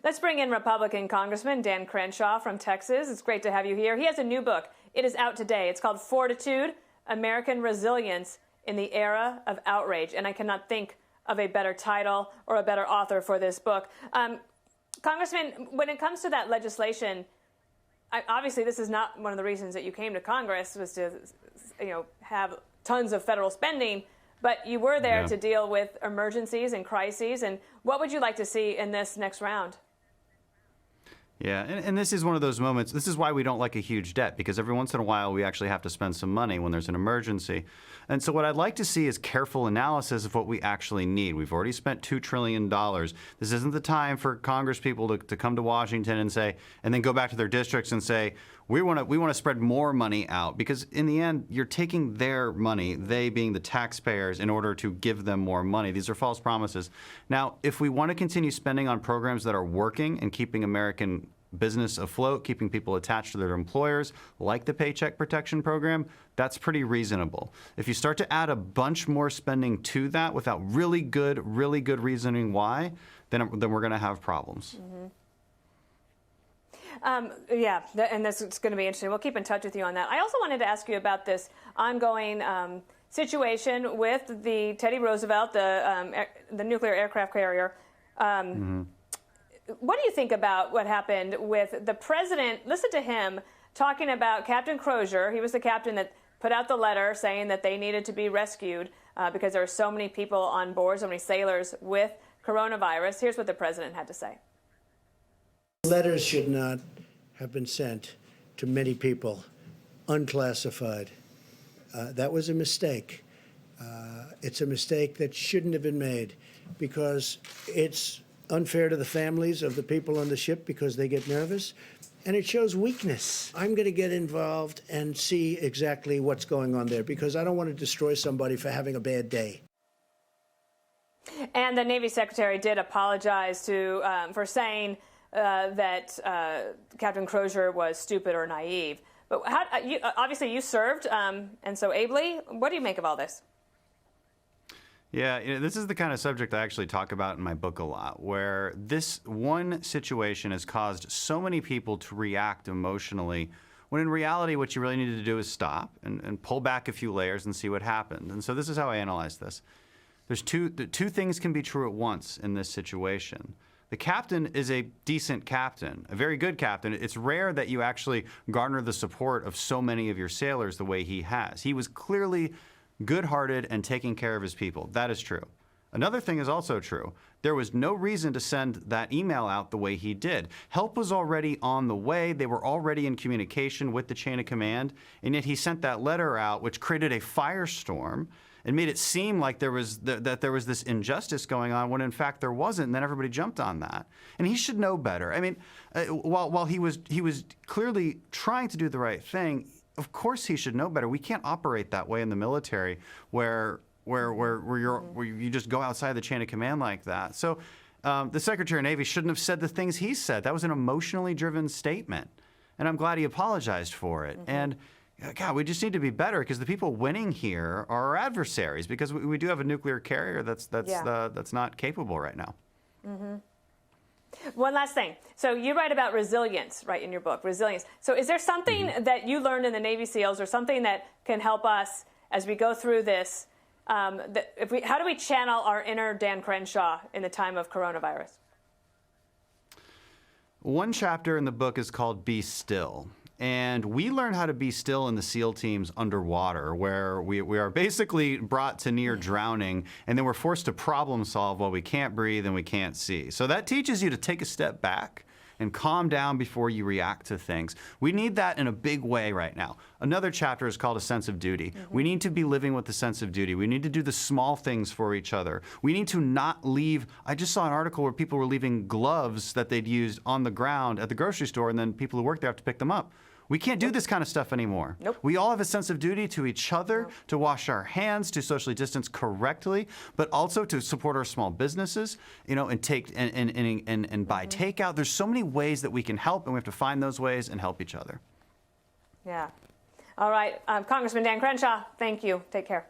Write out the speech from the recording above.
Let's bring in Republican Congressman Dan Crenshaw from Texas. It's great to have you here. He has a new book. It is out today. It's called Fortitude, American Resilience in the Era of Outrage. And I cannot think of a better title or a better author for this book. Congressman, when it comes to that legislation, obviously this is not one of the reasons that you came to Congress, was to have tons of federal spending. But you were there to deal with emergencies and crises. And what would you like to see in this next round? Yeah, and this is one of those moments. This is why we don't like a huge debt, because every once in a while we actually have to spend some money when there's an emergency. And so what I'd like to see is careful analysis of what we actually need. We've already spent $2 trillion. This isn't the time for Congress people to come to Washington and say, and then go back to their districts and say, we want to spread more money out, because in the end, you're taking their money, they being the taxpayers, in order to give them more money. These are false promises. Now, if we want to continue spending on programs that are working and keeping American business afloat, keeping people attached to their employers, like the Paycheck Protection Program, that's pretty reasonable. If you start to add a bunch more spending to that without really good reasoning why, then we're going to have problems. Yeah, and this is going to be interesting. We'll keep in touch with you on that. I also wanted to ask you about this ongoing situation with the Teddy Roosevelt, the nuclear aircraft carrier. What do you think about what happened with the president? Listen to him talking about Captain Crozier. He was the captain that put out the letter saying that they needed to be rescued because there are so many people on board, so many sailors with coronavirus. Here's what the president had to say. Letters should not have been sent to many people, unclassified. That was a mistake. It's a mistake that shouldn't have been made, because it's unfair to the families of the people on the ship, because they get nervous, and it shows weakness. I'm going to get involved and see exactly what's going on there, because I don't want to destroy somebody for having a bad day. And the Navy Secretary did apologize for saying that Captain Crozier was stupid or naive. But obviously you served, and so ably. What do you make of all this? Yeah, this is the kind of subject I actually talk about in my book a lot, where this one situation has caused so many people to react emotionally, when in reality what you really need to do is stop and pull back a few layers and see what happened. And so this is how I analyze this. There's two things can be true at once in this situation. The captain is a decent captain, a very good captain. It's rare that you actually garner the support of so many of your sailors the way he has. He was clearly good-hearted and taking care of his people. That is true. Another thing is also true. There was no reason to send that email out the way he did. Help was already on the way. They were already in communication with the chain of command, and yet he sent that letter out, which created a firestorm and made it seem like there was that there was this injustice going on, when in fact there wasn't, and then everybody jumped on that. And he should know better. I mean, while he was clearly trying to do the right thing, of course he should know better. We can't operate that way in the military, where you just go outside the chain of command like that. So the Secretary of Navy shouldn't have said the things he said. That was an emotionally driven statement, and I'm glad he apologized for it. And God, we just need to be better, because the people winning here are our adversaries, because we do have a nuclear carrier that's not capable right now. One last thing. So you write about resilience, right, in your book, resilience. So is there something that you learned in the Navy SEALs, or something that can help us as we go through this? How do we channel our inner Dan Crenshaw in the time of coronavirus? One chapter in the book is called Be Still. And we learn how to be still in the SEAL teams underwater, where we are basically brought to near drowning, and then we're forced to problem solve while we can't breathe and we can't see. So that teaches you to take a step back and calm down before you react to things. We need that in a big way right now. Another chapter is called A Sense of Duty. We need to be living with a sense of duty. We need to do the small things for each other. We need to not leave. I just saw an article where people were leaving gloves that they'd used on the ground at the grocery store, and then people who work there have to pick them up. We can't do this kind of stuff anymore. We all have a sense of duty to each other, to wash our hands, to socially distance correctly, but also to support our small businesses, and buy takeout. There's so many ways that we can help, and we have to find those ways and help each other. Yeah. All right. Congressman Dan Crenshaw, thank you. Take care.